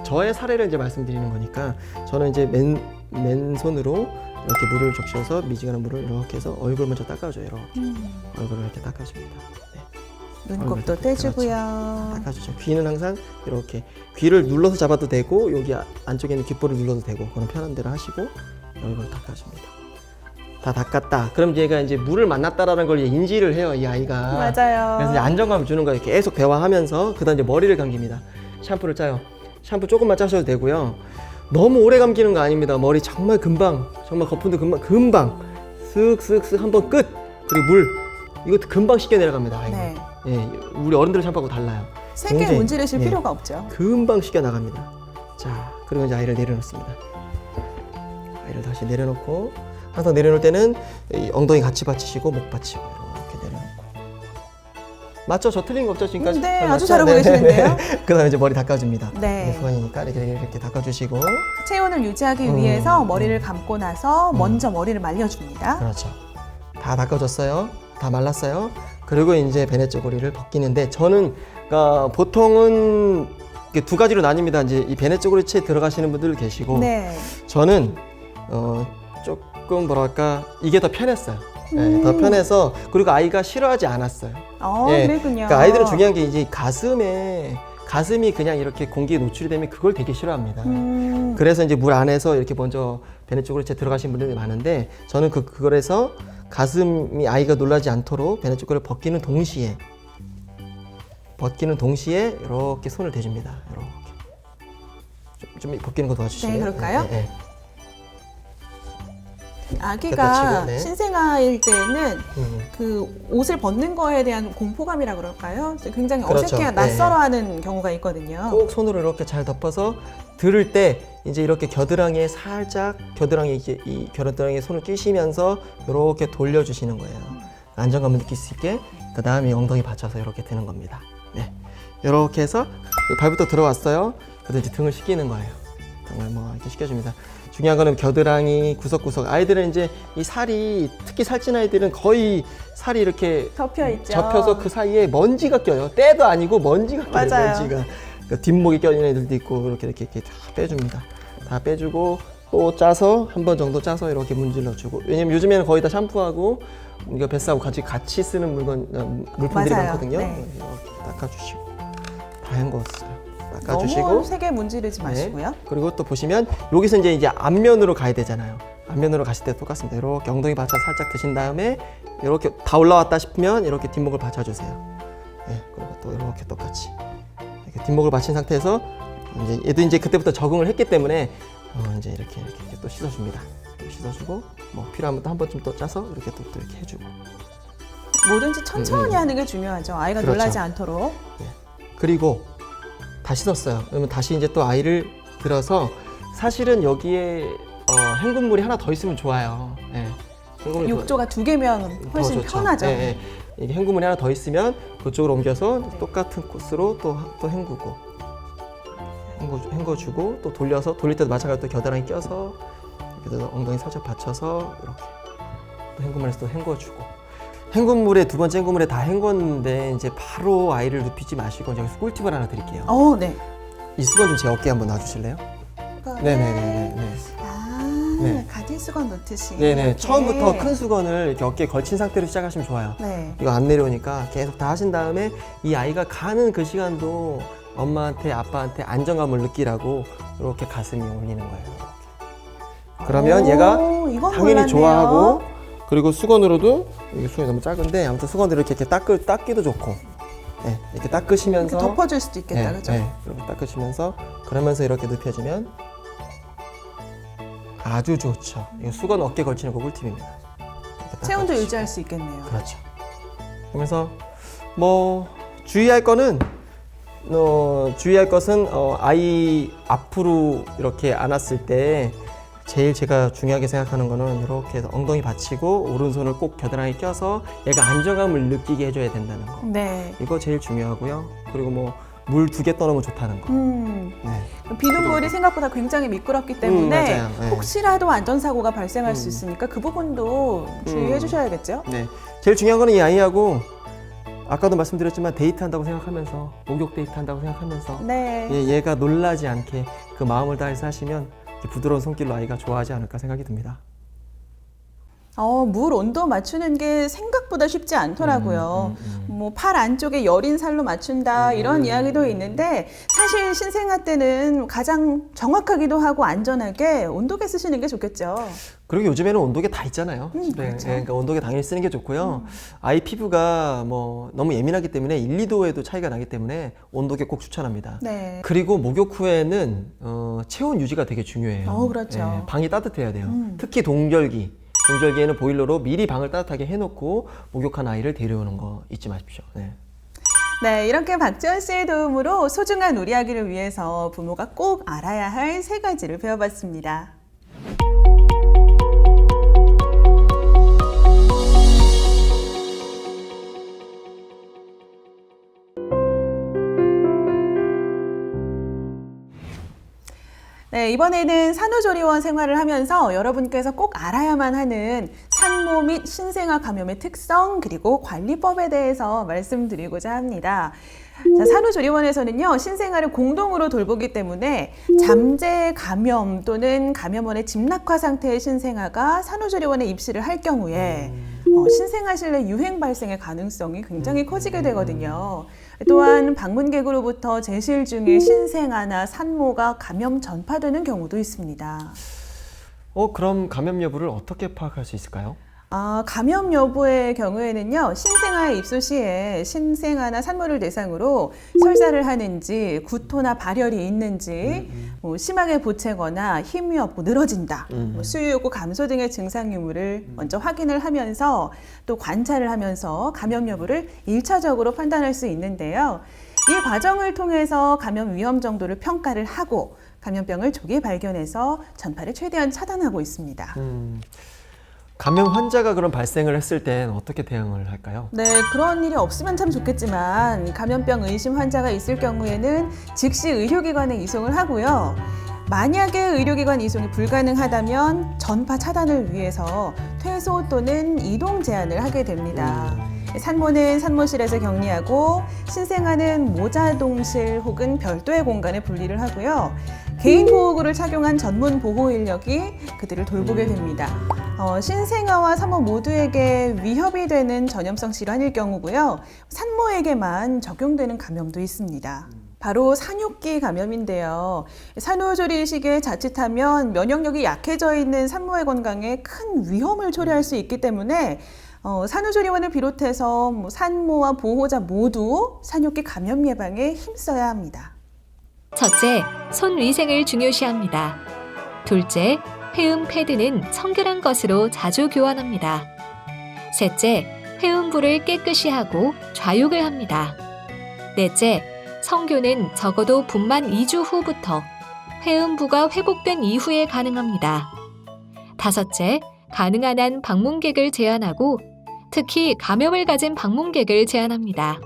저의 사례를 이제 말씀드리는 거니까, 저는 이제 맨손으로 이렇게 물을 적셔서 미지근한 물을 이렇게 해서 얼굴 먼저 닦아줘요. 이렇게 얼굴을 이렇게 닦아줍니다. 네. 눈곱도 떼주고요. 닦아주죠. 귀는 항상 이렇게 귀를 눌러서 잡아도 되고, 여기 안쪽에 있는 귓볼을 눌러도 되고, 그런 편한 대로 하시고 얼굴을 닦아줍니다. 다 닦았다. 그럼 얘가 이제 물을 만났다라는 걸 인지를 해요, 이 아이가. 맞아요. 그래서 이제 안정감을 주는 거예요. 계속 대화하면서. 그다음 이제 머리를 감깁니다. 샴푸를 짜요. 샴푸 조금만 짜셔도 되고요. 너무 오래 감기는 거 아닙니다. 머리 정말 금방, 정말 거품도 금방 쓱쓱쓱 한번 끝. 그리고 물 이것도 금방 씻겨 내려갑니다. 아이가. 네. 예, 우리 어른들 샴푸하고 달라요. 세게 굉장히, 문지르실 예, 필요가 없죠. 금방 씻겨 나갑니다. 자, 그리고 이제 아이를 내려놓습니다. 아이를 다시 내려놓고, 항상 내려놓을 때는 이 엉덩이 같이 받치시고 목 받치고 이렇게 내려놓고. 맞죠? 저 틀린 거 없죠 지금까지? 네, 맞죠? 아주 잘하고 계시는데요. 그다음에 이제 머리 닦아줍니다. 네. 수건이니까 이렇게 닦아주시고. 체온을 유지하기 위해서 머리를 감고 나서 먼저 머리를 말려줍니다. 그렇죠. 다 닦아줬어요. 다 말랐어요. 그리고 이제 베네쪼고리를 벗기는데 저는 보통은 이렇게 두 가지로 나뉩니다. 이제 이 베네쪼고리채 들어가시는 분들 계시고 네. 저는 조금 뭐랄까 이게 더 편했어요. 네, 더 편해서 그리고 아이가 싫어하지 않았어요. 예, 그랬군요. 그러니까 아이들은 중요한 게 이제 가슴이 그냥 이렇게 공기에 노출이 되면 그걸 되게 싫어합니다. 그래서 이제 물 안에서 이렇게 먼저 베네쪼고리채 들어가신 분들이 많은데 저는 그거에서 가슴이 아이가 놀라지 않도록 베네쪼고리를 벗기는 동시에 이렇게 손을 대줍니다. 이렇게 좀 벗기는 거 도와주시면. 네, 그럴까요? 네. 아기가 치고, 네. 신생아일 때는 그 옷을 벗는 거에 대한 공포감이라 그럴까요? 굉장히 그렇죠. 어색해 낯설어하는 경우가 있거든요. 꼭 손으로 이렇게 잘 덮어서 들을 때 이제 이렇게 겨드랑이에 살짝 이 겨드랑이에 손을 끼시면서 이렇게 돌려주시는 거예요. 안정감을 느낄 수 있게. 그 다음에 엉덩이 받쳐서 이렇게 되는 겁니다. 네, 이렇게 해서 발부터 들어왔어요. 그래서 이제 등을 씻기는 거예요. 등을 뭐 이렇게 씻겨줍니다. 중요한 거는 겨드랑이 구석구석. 아이들은 이제 이 살이 특히 살찐 아이들은 거의 살이 이렇게 접혀 있죠. 접혀서 그 사이에 먼지가 껴요. 때도 아니고 먼지가 껴요. 맞아요. 먼지가. 그러니까 뒷목에 껴있는 애들도 있고 이렇게 다 빼줍니다. 다 빼주고 또 짜서 한 번 정도 짜서 이렇게 문질러주고. 왜냐면 요즘에는 거의 다 샴푸하고 이거 뱃사하고 같이 쓰는 물품들이 맞아요. 많거든요. 네. 이렇게 닦아주시고 다 헹궜어요. 닦아주시고. 너무 세게 문지르지 마시고요. 네. 그리고 또 보시면 여기서 이제 앞면으로 가야 되잖아요. 앞면으로 가실 때 똑같습니다. 이렇게 엉덩이 받쳐 살짝 드신 다음에 이렇게 다 올라왔다 싶으면 이렇게 뒷목을 받쳐주세요. 네. 그리고 또 이렇게 똑같이 이렇게 뒷목을 받친 상태에서 얘도 이제 그때부터 적응을 했기 때문에 이제 이렇게 또 씻어줍니다. 씻어주고 뭐 필요하면 또 한 번쯤 또 짜서 이렇게 또 이렇게 해주고. 뭐든지 천천히 하는 게 중요하죠. 아이가 그렇죠. 놀라지 않도록. 네. 그리고 다 씻었어요. 그러면 다시 이제 또 아이를 들어서 사실은 여기에 헹군물이 하나 더 있으면 좋아요. 네. 헹군물이 욕조가 2개면 훨씬 더 좋죠. 편하죠. 네, 네. 이게 헹군물이 하나 더 있으면 그쪽으로 옮겨서 똑같은 코스로 또 헹궈주고 또 돌릴 때도 마찬가지로 또 겨드랑이 껴서 이렇게 엉덩이 살짝 받쳐서 이렇게 또 헹군물에서 또 헹궈주고. 두 번째 헹군물에 다 헹궜는데 이제 바로 아이를 눕히지 마시고 여기서 꿀팁을 하나 드릴게요. 네. 이 수건 좀 제 어깨에 한번 놔주실래요? 네네네. 네. 가디 수건 놓듯이. 네네. 이렇게. 처음부터 큰 수건을 이렇게 어깨에 걸친 상태로 시작하시면 좋아요. 네. 이거 안 내려오니까 계속 다 하신 다음에 이 아이가 가는 그 시간도 엄마한테 아빠한테 안정감을 느끼라고 이렇게 가슴이 올리는 거예요. 이렇게. 그러면 얘가 이건 당연히 몰랐네요. 좋아하고 그리고 수건으로도 이게 수건이 너무 작은데 아무튼 수건으로 이렇게 닦기도 좋고 네, 이렇게 닦으시면서 이렇게 덮어줄 수도 있겠다, 네, 그죠? 네, 이렇게 닦으시면서 그러면서 이렇게 눕혀주면 아주 좋죠. 이거 수건 어깨 걸치는 거 꿀팁입니다. 체온도 닦아주시고. 유지할 수 있겠네요. 그렇죠. 그러면서 뭐 주의할 것은 아이 앞으로 이렇게 안았을 때 제일 제가 중요하게 생각하는 거는 이렇게 해서 엉덩이 받치고 오른손을 꼭 겨드랑이에 껴서 얘가 안정감을 느끼게 해줘야 된다는 거. 네. 이거 제일 중요하고요. 그리고 뭐 물 2개 떠놓으면 좋다는 거. 네. 비눗물이 생각보다 굉장히 미끄럽기 때문에 맞아요. 네. 혹시라도 안전사고가 발생할 수 있으니까 그 부분도 주의해 주셔야겠죠? 네. 제일 중요한 거는 이 아이하고 아까도 말씀드렸지만 데이트한다고 생각하면서 목욕 데이트한다고 생각하면서 네. 얘가 놀라지 않게 그 마음을 다해서 하시면 부드러운 손길로 아이가 좋아하지 않을까 생각이 듭니다. 물 온도 맞추는 게 생각보다 쉽지 않더라고요. 뭐 팔 안쪽에 여린 살로 맞춘다 이런 이야기도 있는데 사실 신생아 때는 가장 정확하기도 하고 안전하게 온도계 쓰시는 게 좋겠죠. 그리고 요즘에는 온도계 다 있잖아요. 네, 그렇죠. 그러니까 온도계 당연히 쓰는 게 좋고요. 아이 피부가 뭐 너무 예민하기 때문에 1, 2도에도 차이가 나기 때문에 온도계 꼭 추천합니다. 네. 그리고 목욕 후에는 체온 유지가 되게 중요해요. 그렇죠. 네, 방이 따뜻해야 돼요. 특히 동절기에는 보일러로 미리 방을 따뜻하게 해놓고 목욕한 아이를 데려오는 거 잊지 마십시오. 네. 네, 이렇게 박지원 씨의 도움으로 소중한 우리 아기를 위해서 부모가 꼭 알아야 할 3가지를 배워봤습니다. 네, 이번에는 산후조리원 생활을 하면서 여러분께서 꼭 알아야만 하는 산모 및 신생아 감염의 특성 그리고 관리법에 대해서 말씀드리고자 합니다. 자, 산후조리원에서는요, 신생아를 공동으로 돌보기 때문에 잠재 감염 또는 감염원의 진락화 상태의 신생아가 산후조리원에 입시를 할 경우에 신생아실 내 유행 발생의 가능성이 굉장히 커지게 되거든요. 또한 방문객으로부터 제실 중에 신생아나 산모가 감염 전파되는 경우도 있습니다. 그럼 감염 여부를 어떻게 파악할 수 있을까요? 감염 여부의 경우에는요, 신생아의 입소 시에 신생아나 산모를 대상으로 설사를 하는지, 구토나 발열이 있는지, 심하게 보채거나 힘이 없고 늘어진다, 수유 욕구 감소 등의 증상 유무를 먼저 확인을 하면서 또 관찰을 하면서 감염 여부를 1차적으로 판단할 수 있는데요. 이 과정을 통해서 감염 위험 정도를 평가를 하고 감염병을 조기 발견해서 전파를 최대한 차단하고 있습니다. 감염 환자가 그런 발생을 했을 땐 어떻게 대응을 할까요? 네, 그런 일이 없으면 참 좋겠지만 감염병 의심 환자가 있을 경우에는 즉시 의료기관에 이송을 하고요. 만약에 의료기관 이송이 불가능하다면 전파 차단을 위해서 퇴소 또는 이동 제한을 하게 됩니다. 산모는 산모실에서 격리하고 신생아는 모자동실 혹은 별도의 공간에 분리를 하고요. 개인 보호구를 착용한 전문 보호 인력이 그들을 돌보게 됩니다. 신생아와 산모 모두에게 위협이 되는 전염성 질환일 경우고요. 산모에게만 적용되는 감염도 있습니다. 바로 산육기 감염인데요. 산후조리 시기에 자칫하면 면역력이 약해져 있는 산모의 건강에 큰 위험을 초래할 수 있기 때문에 산후조리원을 비롯해서 산모와 보호자 모두 산육기 감염 예방에 힘써야 합니다. 첫째, 손 위생을 중요시합니다. 둘째, 회음 패드는 청결한 것으로 자주 교환합니다. 셋째, 회음부를 깨끗이 하고 좌욕을 합니다. 넷째, 성교는 적어도 분만 2주 후부터 회음부가 회복된 이후에 가능합니다. 다섯째, 가능한 한 방문객을 제한하고 특히 감염을 가진 방문객을 제한합니다.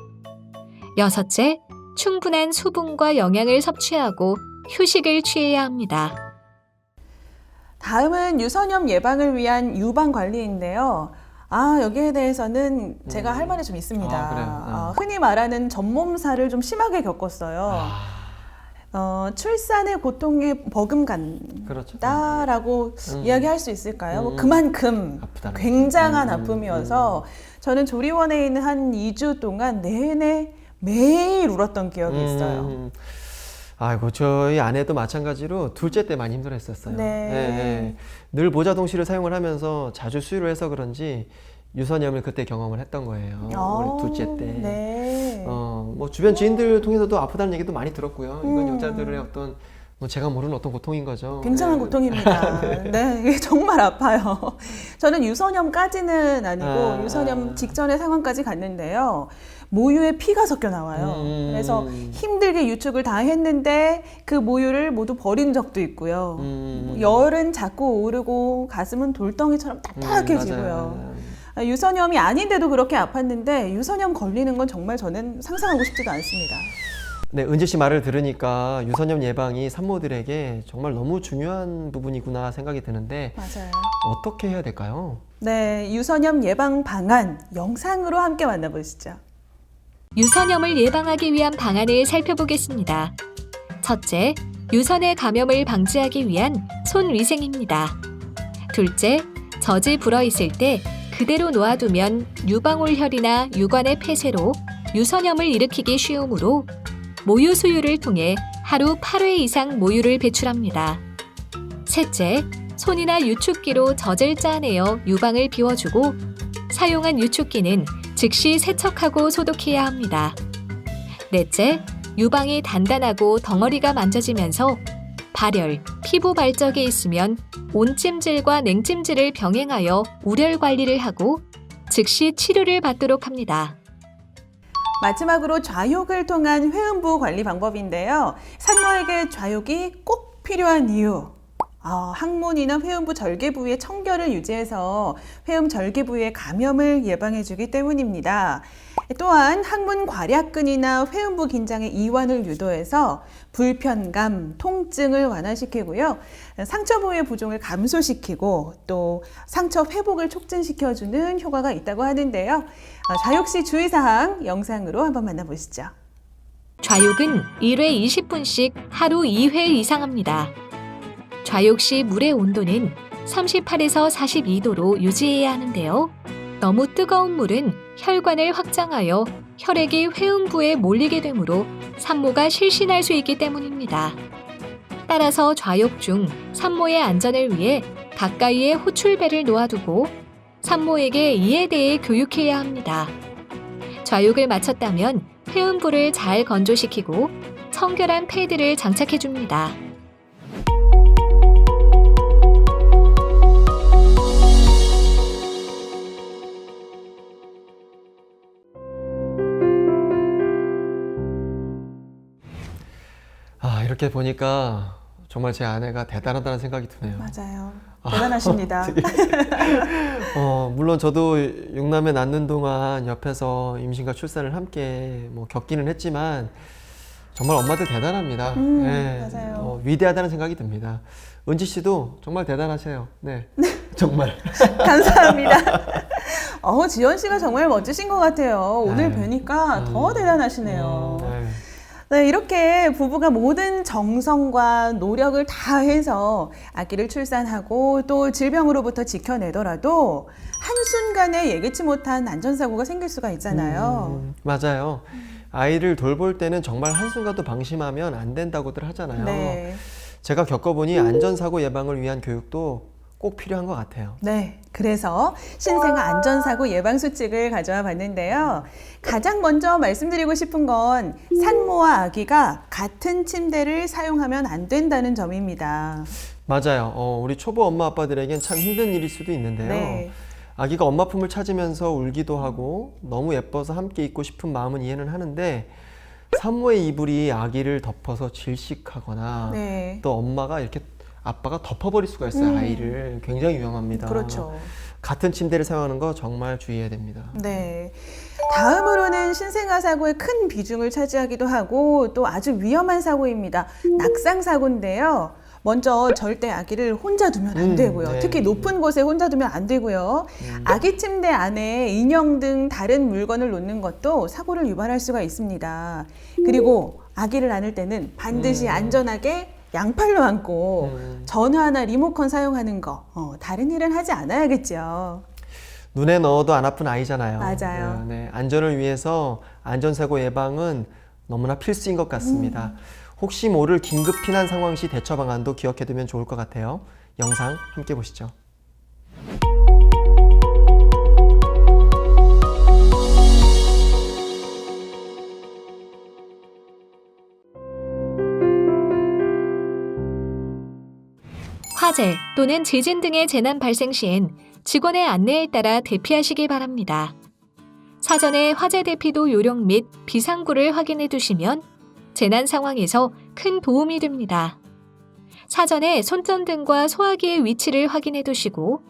여섯째, 충분한 수분과 영양을 섭취하고 휴식을 취해야 합니다. 다음은 유선염 예방을 위한 유방 관리인데요. 여기에 대해서는 제가 할 말이 좀 있습니다. 그래요? 흔히 말하는 전몸살을 좀 심하게 겪었어요. 출산의 고통에 버금간다라고 그렇죠. 이야기할 수 있을까요? 그만큼 아프다는 굉장한 아픔이어서 저는 조리원에 있는 한 2주 동안 내내 매일 울었던 기억이 있어요. 아이고, 저희 아내도 마찬가지로 둘째 때 많이 힘들었었어요. 네. 늘 모자동실을 사용을 하면서 자주 수유를 해서 그런지 유선염을 그때 경험을 했던 거예요. 우리 둘째 때. 네. 뭐 주변 지인들 통해서도 아프다는 얘기도 많이 들었고요. 이건 여자들의 어떤 제가 모르는 어떤 고통인 거죠. 굉장한 고통입니다. 네, 이게 정말 아파요. 저는 유선염까지는 아니고 유선염 직전의 상황까지 갔는데요. 모유에 피가 섞여 나와요. 그래서 힘들게 유축을 다 했는데 그 모유를 모두 버린 적도 있고요. 열은 자꾸 오르고 가슴은 돌덩이처럼 딱딱해지고요. 유선염이 아닌데도 그렇게 아팠는데 유선염 걸리는 건 정말 저는 상상하고 싶지도 않습니다. 네, 은지 씨 말을 들으니까 유선염 예방이 산모들에게 정말 너무 중요한 부분이구나 생각이 드는데 맞아요. 어떻게 해야 될까요? 네, 유선염 예방 방안 영상으로 함께 만나보시죠. 유선염을 예방하기 위한 방안을 살펴보겠습니다. 첫째, 유선의 감염을 방지하기 위한 손 위생입니다. 둘째, 젖이 불어있을 때 그대로 놓아두면 유방울혈이나 유관의 폐쇄로 유선염을 일으키기 쉬우므로 모유 수유를 통해 하루 8회 이상 모유를 배출합니다. 셋째, 손이나 유축기로 젖을 짜내어 유방을 비워주고 사용한 유축기는 즉시 세척하고 소독해야 합니다. 넷째, 유방이 단단하고 덩어리가 만져지면서 발열, 피부 발적이 있으면 온찜질과 냉찜질을 병행하여 우열 관리를 하고 즉시 치료를 받도록 합니다. 마지막으로 좌욕을 통한 회음부 관리 방법인데요. 산모에게 좌욕이 꼭 필요한 이유. 항문이나 회음부 절개 부위의 청결을 유지해서 회음 절개 부위의 감염을 예방해주기 때문입니다. 또한 항문 괄약근이나 회음부 긴장의 이완을 유도해서 불편감, 통증을 완화시키고요. 상처 부위의 부종을 감소시키고 또 상처 회복을 촉진시켜주는 효과가 있다고 하는데요. 좌욕 시 주의사항 영상으로 한번 만나보시죠. 좌욕은 1회 20분씩 하루 2회 이상 합니다. 좌욕 시 물의 온도는 38에서 42도로 유지해야 하는데요. 너무 뜨거운 물은 혈관을 확장하여 혈액이 회음부에 몰리게 되므로 산모가 실신할 수 있기 때문입니다. 따라서 좌욕 중 산모의 안전을 위해 가까이에 호출배를 놓아두고 산모에게 이에 대해 교육해야 합니다. 좌욕을 마쳤다면 회음부를 잘 건조시키고 청결한 패드를 장착해줍니다. 이렇게 보니까 정말 제 아내가 대단하다는 생각이 드네요. 맞아요. 대단하십니다. 물론 저도 6남매 낳는 동안 옆에서 임신과 출산을 함께 겪기는 했지만 정말 엄마들 대단합니다. 네, 맞아요. 위대하다는 생각이 듭니다. 은지 씨도 정말 대단하세요. 네, 정말. 감사합니다. 지연 씨가 정말 멋지신 것 같아요. 오늘 뵈니까 더 대단하시네요. 네, 이렇게 부부가 모든 정성과 노력을 다해서 아기를 출산하고 또 질병으로부터 지켜내더라도 한순간에 예기치 못한 안전사고가 생길 수가 있잖아요. 맞아요. 아이를 돌볼 때는 정말 한순간도 방심하면 안 된다고들 하잖아요. 네. 제가 겪어보니 안전사고 예방을 위한 교육도 꼭 필요한 것 같아요. 네, 그래서 신생아 안전사고 예방수칙을 가져와 봤는데요. 가장 먼저 말씀드리고 싶은 건 산모와 아기가 같은 침대를 사용하면 안 된다는 점입니다. 맞아요. 우리 초보 엄마 아빠들에겐 참 힘든 일일 수도 있는데요. 네. 아기가 엄마 품을 찾으면서 울기도 하고 너무 예뻐서 함께 있고 싶은 마음은 이해는 하는데 산모의 이불이 아기를 덮어서 질식하거나 네. 또 아빠가 덮어버릴 수가 있어요. 아이를. 굉장히 위험합니다. 그렇죠. 같은 침대를 사용하는 거 정말 주의해야 됩니다. 네. 다음으로는 신생아 사고의 큰 비중을 차지하기도 하고 또 아주 위험한 사고입니다. 낙상 사고인데요. 먼저 절대 아기를 혼자 두면 안 되고요. 네. 특히 높은 곳에 혼자 두면 안 되고요. 아기 침대 안에 인형 등 다른 물건을 놓는 것도 사고를 유발할 수가 있습니다. 그리고 아기를 안을 때는 반드시 안전하게 양팔로 안고 전화나 리모컨 사용하는 거, 다른 일은 하지 않아야겠죠. 눈에 넣어도 안 아픈 아이잖아요. 맞아요. 네, 안전을 위해서 안전사고 예방은 너무나 필수인 것 같습니다. 혹시 모를 긴급 피난 상황 시 대처 방안도 기억해두면 좋을 것 같아요. 영상 함께 보시죠. 화재 또는 지진 등의 재난 발생 시엔 직원의 안내에 따라 대피하시기 바랍니다. 사전에 화재 대피도 요령 및 비상구를 확인해 두시면 재난 상황에서 큰 도움이 됩니다. 사전에 손전등과 소화기의 위치를 확인해 두시고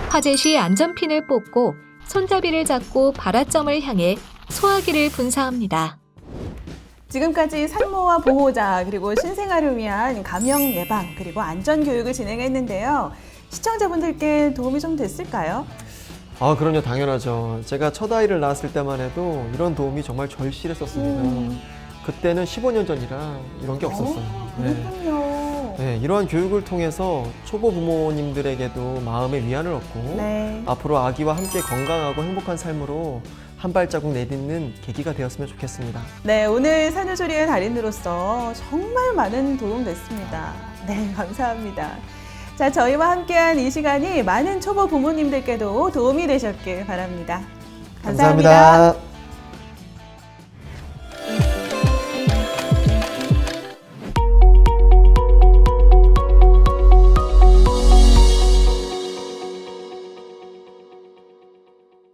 화재 시 안전핀을 뽑고 손잡이를 잡고 발화점을 향해 소화기를 분사합니다. 지금까지 산모와 보호자 그리고 신생아를 위한 감염 예방 그리고 안전 교육을 진행했는데요. 시청자분들께 도움이 좀 됐을까요? 그럼요. 당연하죠. 제가 첫 아이를 낳았을 때만 해도 이런 도움이 정말 절실했었습니다. 그때는 15년 전이라 이런 게 없었어요. 그렇군요. 네, 이러한 교육을 통해서 초보 부모님들에게도 마음의 위안을 얻고 네. 앞으로 아기와 함께 건강하고 행복한 삶으로 한 발자국 내딛는 계기가 되었으면 좋겠습니다. 네, 오늘 산후조리의 달인으로서 정말 많은 도움 됐습니다. 네, 감사합니다. 자, 저희와 함께한 이 시간이 많은 초보 부모님들께도 도움이 되셨길 바랍니다. 감사합니다. 감사합니다.